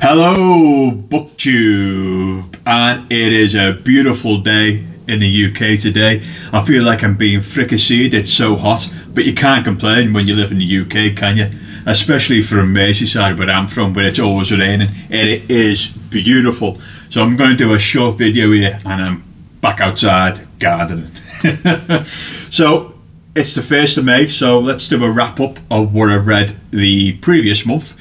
Hello, BookTube, and it is a beautiful day in the UK today. I feel like I'm being fricasseed, it's so hot, but you can't complain when you live in the UK, can you? Especially from Merseyside, where I'm from, where it's always raining. It is beautiful. So I'm going to do a short video here, and I'm back outside gardening. So it's the 1st of May, so let's do a wrap up of what I've read the previous month.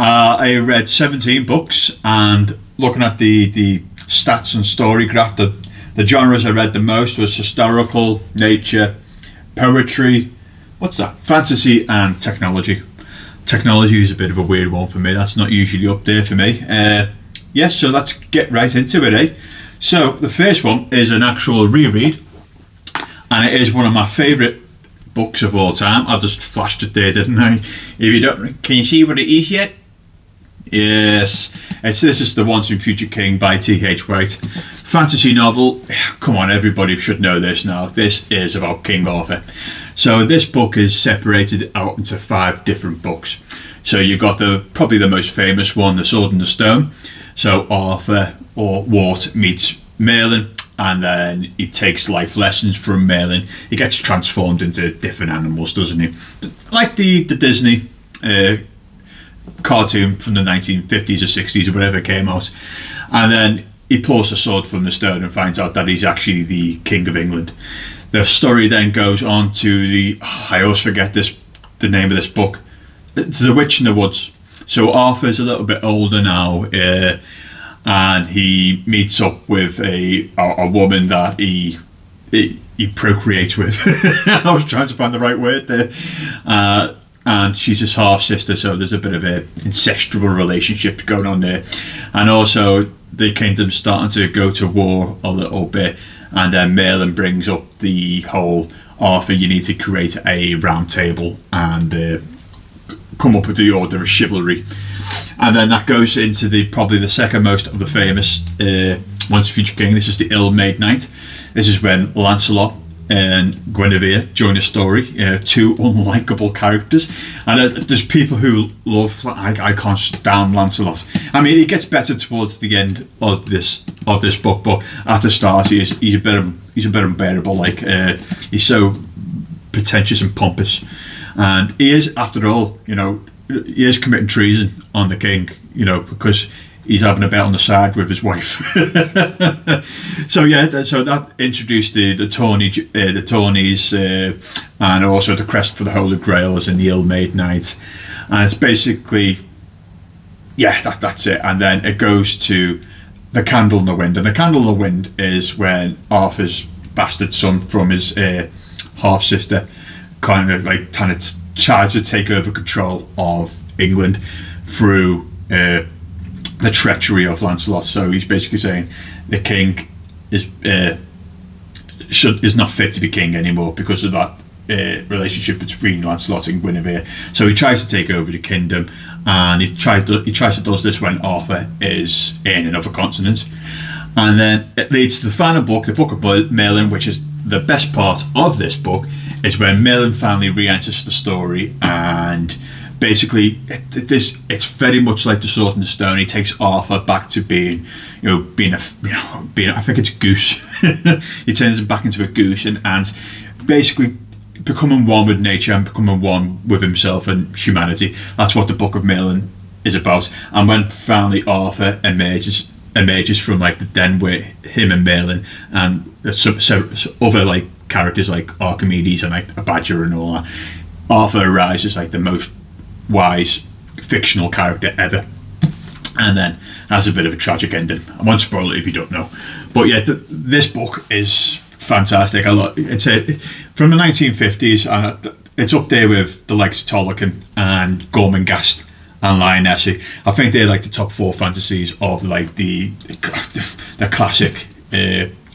I read 17 books, and looking at the stats and story graph, the genres I read the most was historical, nature, poetry, fantasy, and technology. Technology is a bit of a weird one for me. That's not usually up there for me. So let's get right into it, eh? So the first one is an actual reread, and it is one of my favourite books of all time. I just flashed it there, didn't I? If you don't, can you see what it is yet? Yes, this is The Once and Future King by T.H. White. Fantasy novel. Come on, everybody should know this now. This is about King Arthur. So this book is separated out into 5 different books. So you've got probably the most famous one, The Sword and the Stone. So Arthur, or Wart, meets Merlin, and then he takes life lessons from Merlin. He gets transformed into different animals, doesn't he? Like the Disney cartoon from the 1950s or 60s or whatever came out. And then he pulls the sword from the stone and finds out that he's actually the King of England. The story then goes on to I always forget the name of this book. It's The Witch in the Woods. So Arthur's a little bit older now, and he meets up with a woman that he procreates with. I was trying to find the right word there. And she's his half sister, so there's a bit of an incestual relationship going on there. And also the kingdom's starting to go to war a little bit, and then Merlin brings up the whole Arthur, you need to create a round table and come up with the order of chivalry. And then that goes into probably the second most of the famous Once Future King. This is the Ill-Made Knight. This is when Lancelot and Guinevere join the story, 2 unlikable characters. And there's people who love, I can't stand Lancelot. I mean, he gets better towards the end of this book, but at the start he's a bit unbearable. He's so pretentious and pompous, and he is, after all, he is committing treason on the king, because he's having a bet on the side with his wife. So that introduced the Tawneys, and also the Quest for the Holy Grails and the Ill-Made Knight. And it's basically, that's it. And then it goes to The Candle in the Wind. And The Candle in the Wind is when Arthur's bastard son from his half sister kind of tries to take over control of England through the treachery of Lancelot. So he's basically saying the king is not fit to be king anymore because of that relationship between Lancelot and Guinevere. So he tries to take over the kingdom, and he tries to do this when Arthur is in another continent. And then it leads to the final book, the Book of Merlin, which is the best part of this book, is when Merlin finally re-enters the story. And basically, it's very much like The Sword and the Stone. He takes Arthur back to being I think it's Goose. He turns him back into a goose, and basically becoming one with nature and becoming one with himself and humanity. That's what the Book of Merlin is about. And when finally Arthur emerges from the den with him and Merlin and some other characters like Archimedes and a badger and all that, Arthur arises the most wise fictional character ever, and then has a bit of a tragic ending. I won't spoil it if you don't know, but this book is fantastic. It's from the 1950s, and it's up there with the likes of Tolkien and Gormenghast and Lioness. I think they're the top 4 fantasies of the classic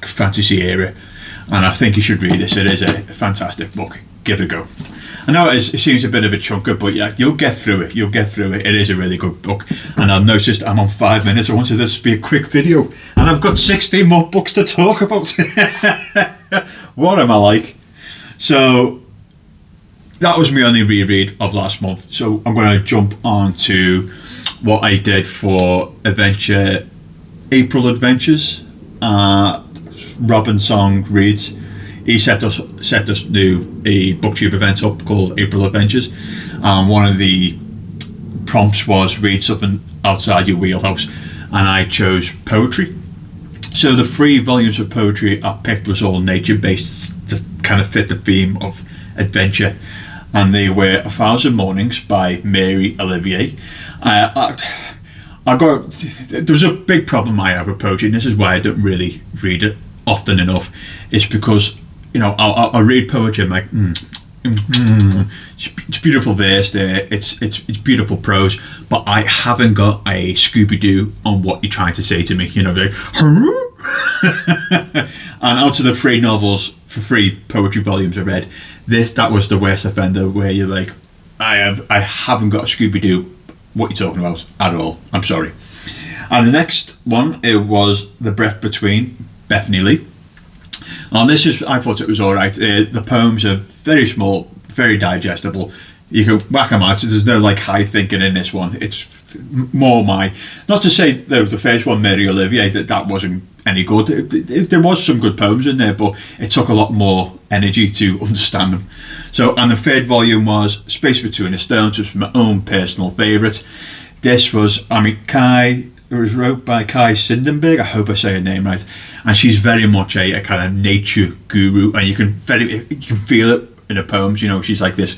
fantasy era, and I think you should read this. It is a fantastic book. Give it a go. I know it seems a bit of a chunker, but you'll get through it. It is a really good book. And I've noticed I'm on 5 minutes. I wanted this to be a quick video, and I've got 16 more books to talk about. What am I like? So that was my only reread of last month. So I'm going to jump on to what I did for April Adventures. Robin Song reads. He set us new a booktube event up called April Adventures. One of the prompts was read something outside your wheelhouse, and I chose poetry. So the 3 volumes of poetry I picked was all nature based to kind of fit the theme of adventure, and they were 1,000 Mornings by Mary Olivier. There was a big problem I have with poetry, and this is why I don't really read it often enough. It's because I'll read poetry and I'm like, it's beautiful verse there, it's beautiful prose, but I haven't got a Scooby-Doo on what you're trying to say to me. Like, and out of the 3 novels for 3 poetry volumes I read, that was the worst offender, where you're like, I haven't got a Scooby-Doo what you're talking about at all. I'm sorry. And the next one, it was The Breath Between, Bethany Lee. And I thought it was all right. The poems are very small, very digestible. You can whack them out. There's no high thinking in this one. It's more not to say the first one, Mary Olivier, that wasn't any good. There was some good poems in there, but it took a lot more energy to understand them. So, and the 3rd volume was Space Between the Stones, which was my own personal favourite. This was, it was wrote by Kai Sindenberg, I hope I say her name right, and she's very much a kind of nature guru, and you can feel it in her poems. She's like this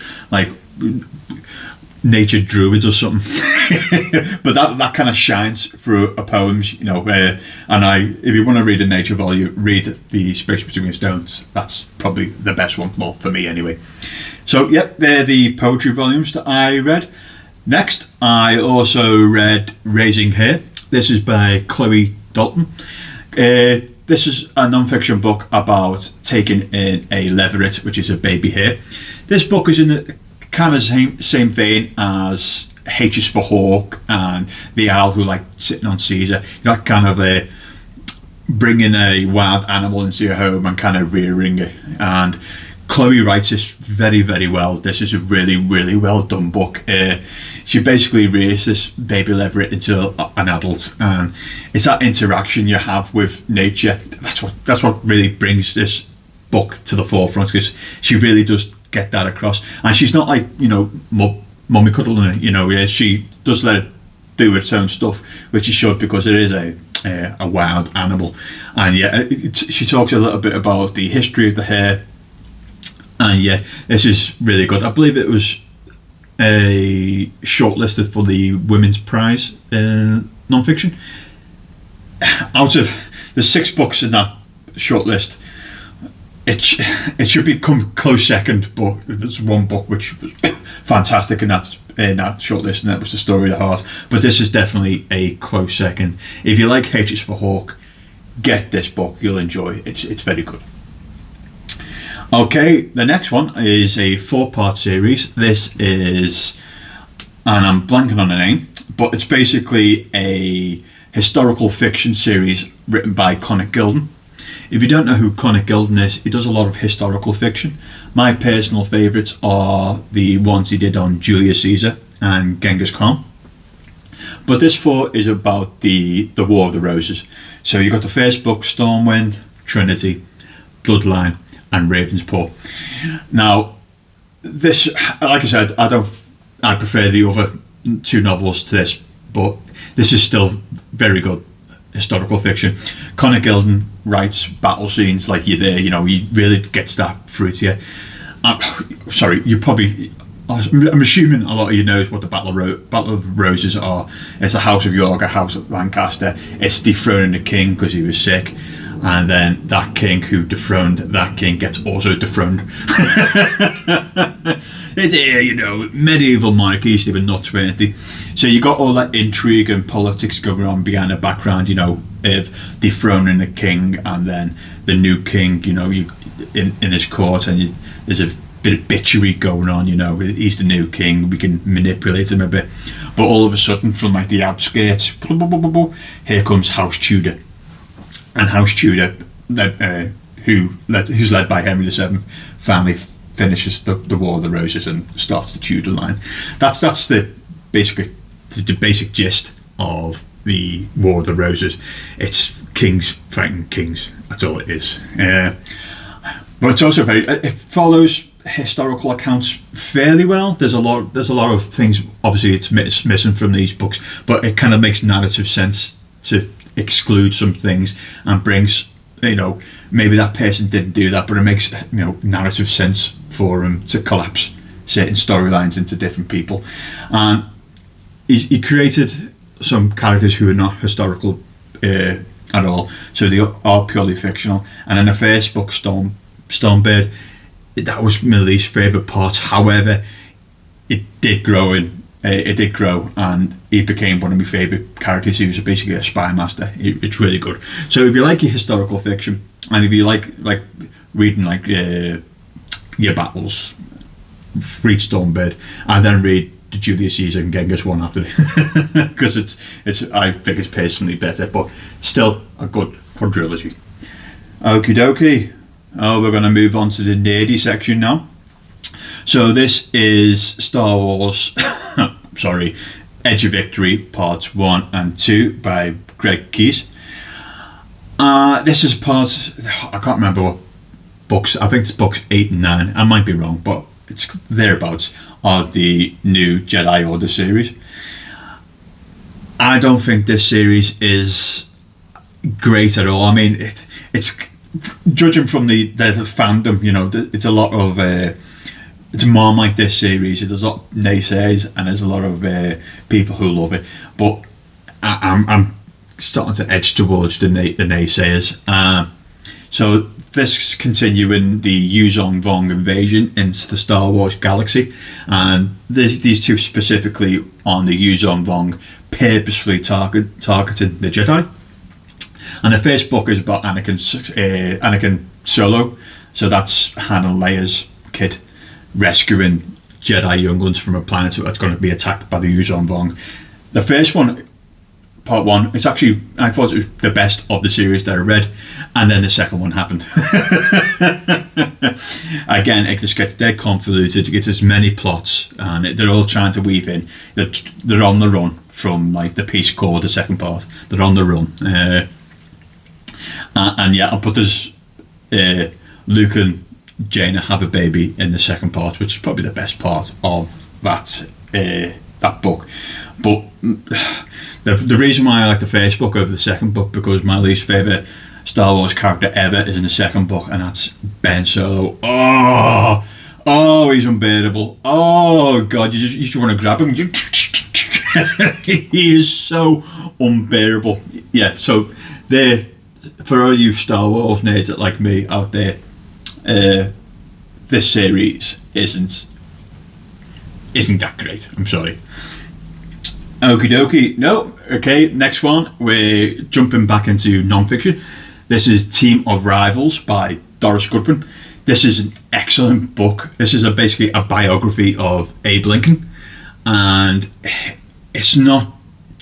nature druid or something. But that kind of shines through her poems. And if you want to read a nature volume, read the Space Between the Stones. That's probably the best one, well, for me anyway. So yep, they're the poetry volumes that I read. Next, I also read Raising Her. This is by Chloe Dalton. This is a non-fiction book about taking in a leveret, which is a baby hare. This book is in the kind of same vein as H is for Hawk and The Owl Who Liked Sitting on Caesar. Kind of bringing a wild animal into your home and kind of rearing it. And Chloe writes this very, very well. This is a really, really well done book. She basically raised this baby leveret into an adult, and it's that interaction you have with nature. That's what really brings this book to the forefront, because she really does get that across. And she's not like mummy cuddling it. She does let it do its own stuff, which she should, because it is a wild animal. And she talks a little bit about the history of the hare. And this is really good. I believe it was shortlisted for the Women's Prize non-fiction. Out of the 6 books in that shortlist, it should become close second, but there's one book which was fantastic in that shortlist, and that was The Story of the Heart. But this is definitely a close second. If you like H is for Hawk, get this book. You'll enjoy it. It's very good. Okay, the next one is a 4-part series. This is, and I'm blanking on the name, but it's basically a historical fiction series written by Conor Gilden. If you don't know who Conor Gilden is, he does a lot of historical fiction. My personal favourites are the ones he did on Julius Caesar and Genghis Khan. But this 4 is about the War of the Roses. So you've got the first book, Stormwind, Trinity, Bloodline, and Ravenspaw. Now, this, like I said, I prefer the other 2 novels to this, but this is still very good historical fiction. Conor Gilden writes battle scenes like you're there. He really gets that through to you. Sorry, I'm assuming a lot of you knows what the Battle of Roses are. It's the House of York, a House of Lancaster. It's dethroning the king because he was sick. And then that king who dethroned that king gets also dethroned. Medieval monarchies, they were not 20. So you got all that intrigue and politics going on behind the background, of dethroning the king, and then the new king, in his court, and there's a bit of bitchery going on, he's the new king, we can manipulate him a bit. But all of a sudden, from the outskirts, here comes House Tudor. And House Tudor, who's led by Henry VII family, finishes the War of the Roses and starts the Tudor line. That's the basically the basic gist of the War of the Roses. It's kings fighting kings. That's all it is. But it's also it follows historical accounts fairly well. There's a lot of things. Obviously, it's missing from these books, but it kind of makes narrative sense to exclude some things and brings, maybe that person didn't do that, but it makes narrative sense for him to collapse certain storylines into different people. And he created some characters who are not historical at all, so they are purely fictional. And in the first book, Stormbird, that was my least favourite part. However, it did grow, and he became one of my favourite characters. He was basically a spy master. It's really good. So if you like your historical fiction, and if you like reading your battles, read Stormbird, and then read the Julius Caesar and Genghis one after it, because it's I think it's personally better, but still a good quadrilogy. Okie dokie. Oh, we're going to move on to the nerdy section now. So this is Star Wars, Edge of Victory Parts 1 and 2 by Greg Keyes. This is I can't remember what books, I think it's books 8 and 9, I might be wrong, but it's thereabouts, of the new Jedi Order series. I don't think this series is great at all. I mean, it's judging from the fandom, it's a lot of it's a Marmite, this series. There's a lot of naysayers and there's a lot of people who love it, but I'm starting to edge towards the naysayers. So this continuing the Yuuzhan Vong invasion into the Star Wars galaxy, and these two specifically on the Yuuzhan Vong purposefully targeting the Jedi. And the first book is about Anakin Solo, so that's Han and Leia's kid, rescuing Jedi younglings from a planet that's going to be attacked by the Yuuzhan Vong. The first one, part 1, it's actually, I thought it was the best of the series that I read, and then the second one happened. Again, it just gets dead convoluted. It gets as many plots, and they're all trying to weave in that they're on the run from the Peace Corps, the second part. They're on the run. But there's Luke and Jaina have a baby in the second part, which is probably the best part of that book. But the reason why I like the first book over the second book, because my least favourite Star Wars character ever is in the second book, and that's Ben Solo. Oh, he's unbearable. Oh God, you just want to grab him. He is so unbearable. Yeah, so there, for all you Star Wars nerds that like me out there, this series isn't that great. I'm sorry. Okie dokie. No, okay, next one. We're jumping back into non-fiction. This is Team of Rivals by Doris Goodwin. This is an excellent book. This is basically a biography of Abe Lincoln, and it's not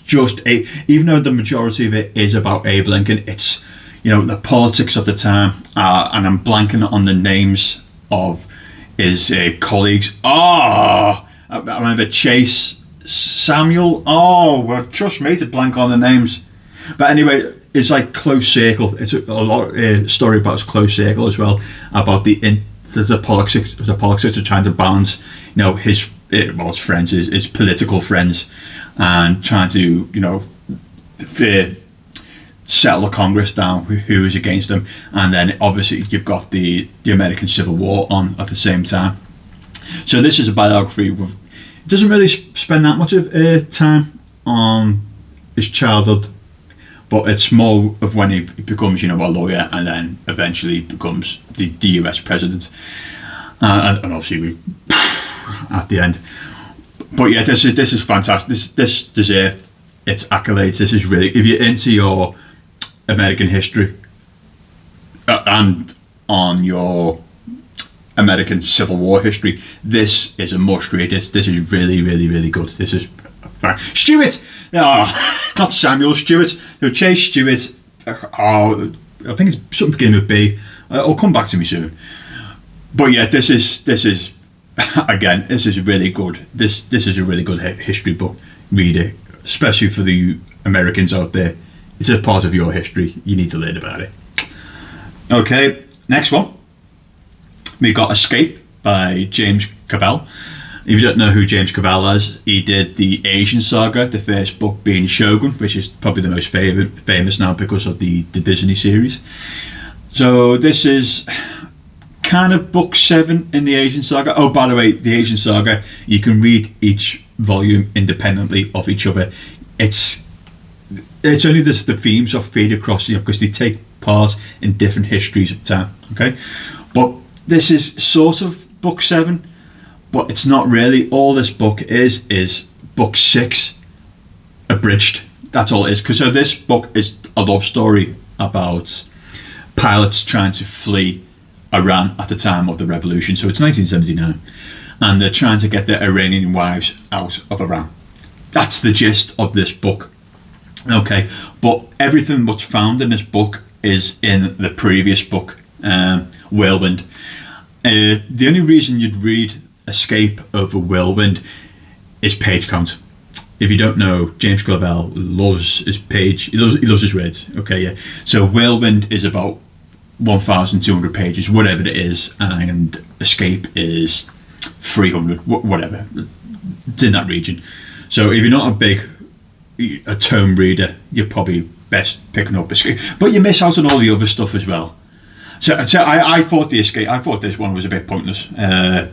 just even though the majority of it is about Abe Lincoln, it's the politics of the time, and I'm blanking on the names of his colleagues. I remember Chase, Samuel. Well, trust me to blank on the names. But anyway, it's like Close Circle. It's a lot story about his close circle as well, about the politics of trying to balance, his friends, his political friends, and trying to settle the Congress down who is against them, and then obviously you've got the American Civil War on at the same time. So this is a biography. It doesn't really spend that much of time on his childhood, but it's more of when he becomes, a lawyer, and then eventually becomes the US president, and obviously at the end. But yeah, this is fantastic. This deserves its accolades. This is really, if you're into your American history and on your American Civil War history, this is a must read. This is really, really, really good. This is Stewart. Not Samuel Stewart. No, Chase Stewart. I think it's something beginning with B. It'll come back to me soon. But yeah, this is again, this is really good. This is a really good history book. Read it. especially for the Americans out there. It's a part of your history. You need to learn about it. Okay, next one. We got Escape by James Clavell. If you don't know who James Clavell is, he did the Asian Saga, the first book being Shogun, which is probably the most famous now because of the Disney series. So this is kind of book 7 in the Asian Saga. Oh, by the way, the Asian Saga, you can read each volume independently of each other. It's only the themes are feed across, because they take part in different histories of time. Okay, but this is sort of book 7, but it's not really. All this book is book 6 abridged. That's all it is. Because so this book is a love story about pilots trying to flee Iran at the time of the revolution. So it's 1979, and they're trying to get their Iranian wives out of Iran. That's the gist of this book. Okay, but everything what's found in this book is in the previous book, Whirlwind. The only reason you'd read Escape over Whirlwind is page count. If you don't know, James Clavell loves his page. He loves his words. Okay, yeah. So Whirlwind is about 1,200 pages, whatever it is, and Escape is 300, whatever. It's in that region. So if you're not a tome reader, you're probably best picking up Escape. But you miss out on all the other stuff as well. So I thought this one was a bit pointless, and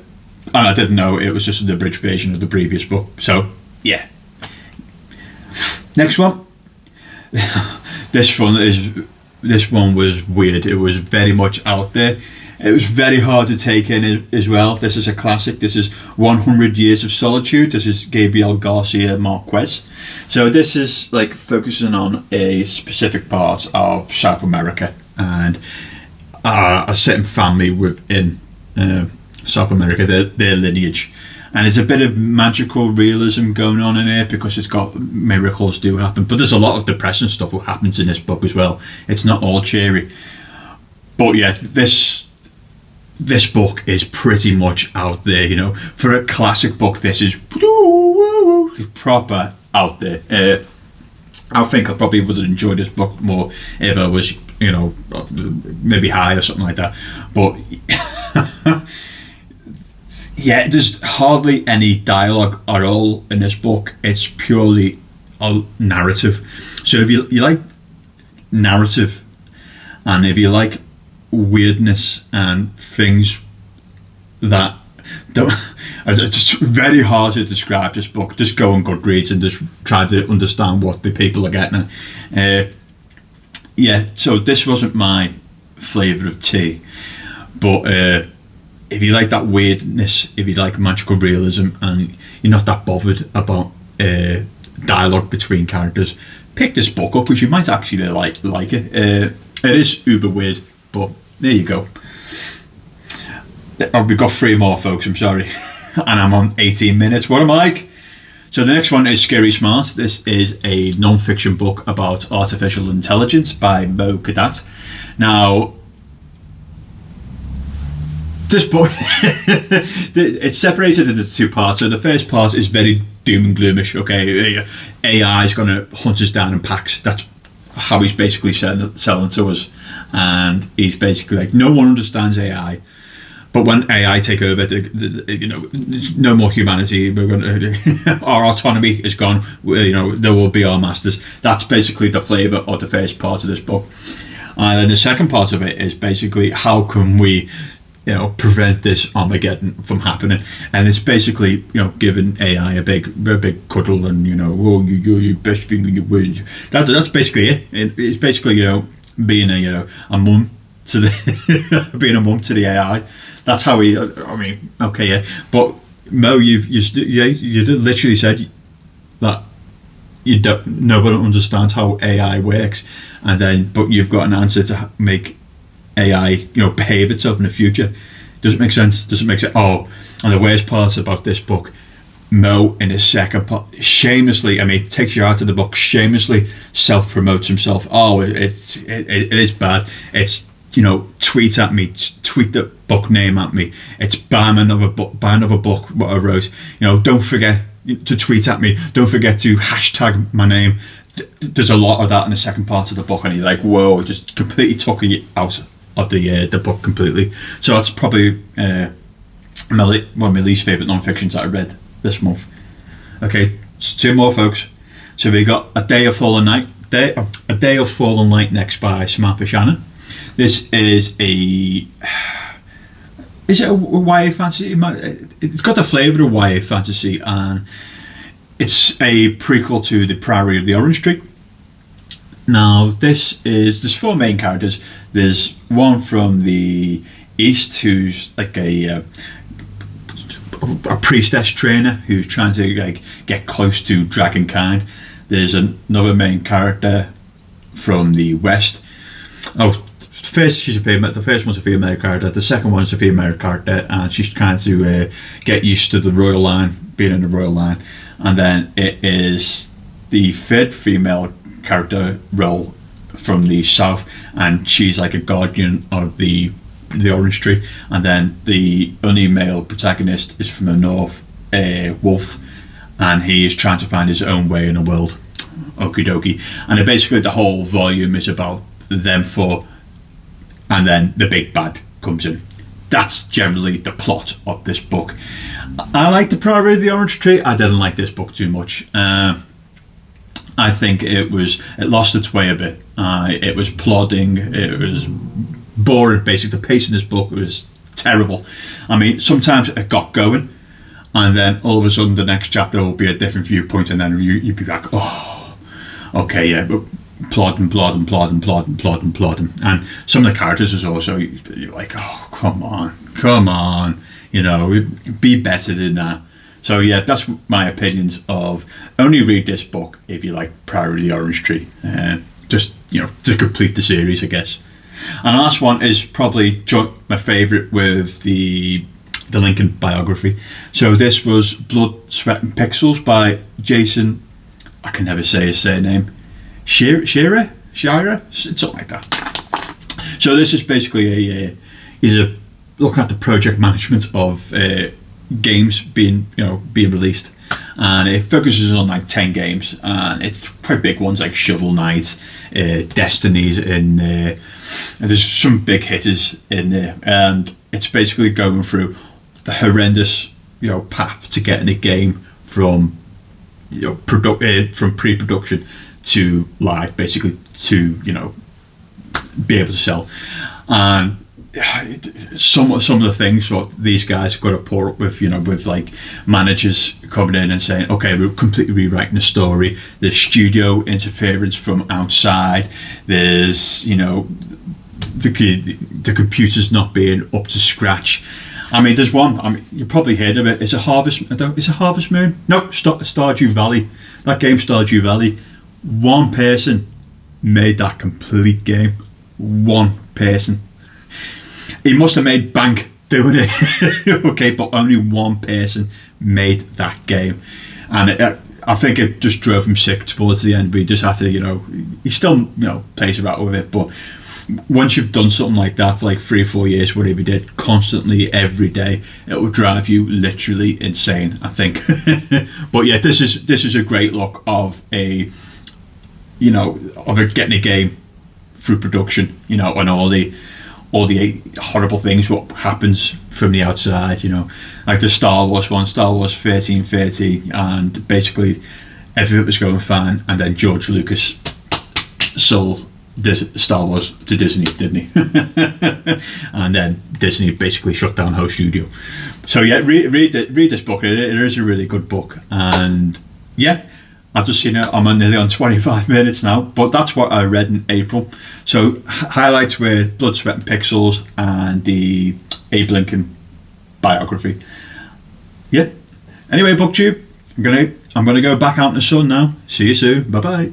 I didn't know it was just the abridged version of the previous book. So yeah. Next one. This one was weird. It was very much out there. It was very hard to take in as well. This is a classic. This is 100 Years of Solitude. This is Gabriel Garcia Marquez. So this is like focusing on a specific part of South America and a certain family within South America, their lineage. And it's a bit of magical realism going on in here because it's got miracles do happen. But there's a lot of depressing stuff that happens in this book as well. It's not all cheery. But yeah, this book is pretty much out there, For a classic book, this is proper out there. I think I probably would have enjoyed this book more if I was, maybe high or something like that. But yeah, there's hardly any dialogue at all in this book. It's purely a narrative. So if you like narrative, and if you like weirdness and things that don't, it's just very hard to describe this book. Just go on Goodreads and just try to understand what the people are getting at. Yeah, so this wasn't my flavour of tea, but if you like that weirdness, if you like magical realism, and you're not that bothered about dialogue between characters, pick this book up because you might actually like it. It is uber weird, but there you go. Oh, we've got 3 more, folks. I'm sorry, and I'm on 18 minutes. What am I? So the next one is Scary Smart. This is a non-fiction book about artificial intelligence by Mo Kadat. Now, this book, it's separated into 2 parts. So the first part is very doom and gloomish. Okay, AI is going to hunt us down in packs. That's how he's basically selling to us, and he's basically like, no one understands AI, but when AI take over, there's no more humanity. We're going to, our autonomy is gone. There will be our masters. That's basically the flavour of the first part of this book, and then the second part of it is basically how can we prevent this Armageddon from happening. And it's basically giving AI a big cuddle and you best thing in your world. That's basically it. It's basically being a mum to the being a mum to the AI. That's how we. I mean, okay, yeah. But Mo, you literally said that nobody understands how AI works, but you've got an answer to make AI, behave itself in the future. Doesn't make sense. Oh, and the worst part about this book, Mo in his second part, shamelessly, it takes you out of the book, shamelessly self-promotes himself. Oh, it is bad. It's, tweet at me, tweet the book name at me. It's buy another book what I wrote. Don't forget to tweet at me. Don't forget to hashtag my name. There's a lot of that in the second part of the book, and you're like, whoa, just completely took you out of the book completely. So that's probably one of my least favourite non-fictions that I read this month. Okay, so 2 more, folks. So we got A Day of Fallen Night. A Day of Fallen Light next by Samantha Shannon. This is a YA fantasy? It's got the flavour of YA fantasy, and it's a prequel to The Priory of the Orange Tree. Now, there's 4 main characters. There's one from the East who's like a priestess trainer who's trying to like get close to dragonkind. There's another main character from the West. She's a female. The first one's a female character. The second one's a female character, and she's trying to get used to the royal line, being in the royal line. And then it is the third female character role from the South, and she's like a guardian of the Orange Tree. And then the only male protagonist is from the North, Wolf, and he is trying to find his own way in the world. Okie dokie. And basically the whole volume is about them 4, and then the big bad comes in. That's generally the plot of this book. I like The Priory of the Orange Tree. I didn't like this book too much. I think it lost its way a bit. It was plodding. It was boring. Basically, the pace in this book was terrible. I mean, sometimes it got going, and then all of a sudden the next chapter will be a different viewpoint, and then you'd be like, oh, okay, yeah, but plodding. And some of the characters was also, you're like, oh, come on, be better than that. So yeah, that's my opinions of. Only read this book if you like Priory of the Orange Tree. Just to complete the series, I guess. And the last one is probably my favourite with the Lincoln biography. So this was Blood, Sweat and Pixels by Jason. I can never say his surname. Shira, something like that. So this is basically he's looking at the project management of games being released, and it focuses on like 10 games, and it's quite big ones like Shovel Knight, Destiny's in there, and there's some big hitters in there, and it's basically going through the horrendous path to getting a game from from pre-production to live, basically to be able to sell. And some of the things what these guys have got to put up with, with like managers coming in and saying, okay, we're completely rewriting the story. There's studio interference from outside. There's the computer's not being up to scratch. I mean, there's one. I mean, you probably heard of it. It's a Harvest. It's a Harvest Moon. No, Stardew Valley. That game, Stardew Valley. One person made that complete game. One person. He must have made bank doing it. Okay, but only one person made that game, and I think it just drove him sick towards the end. But he just had to, he still plays about with it, but once you've done something like that for like 3 or 4 years, whatever you did, constantly every day, it will drive you literally insane, I think. But yeah, this is a great look of getting a game through production, and all the horrible things what happens from the outside, like the Star Wars one, Star Wars 1330, and basically everything was going fine, and then George Lucas sold Star Wars to Disney, didn't he? And then Disney basically shut down Ho Studio. So yeah, read this book. It is a really good book, and yeah, I've just seen it. I'm nearly on 25 minutes now, but that's what I read in April. So highlights were Blood, Sweat and Pixels and the Abe Lincoln biography. Yeah. Anyway, BookTube, I'm gonna go back out in the sun now. See you soon. Bye bye.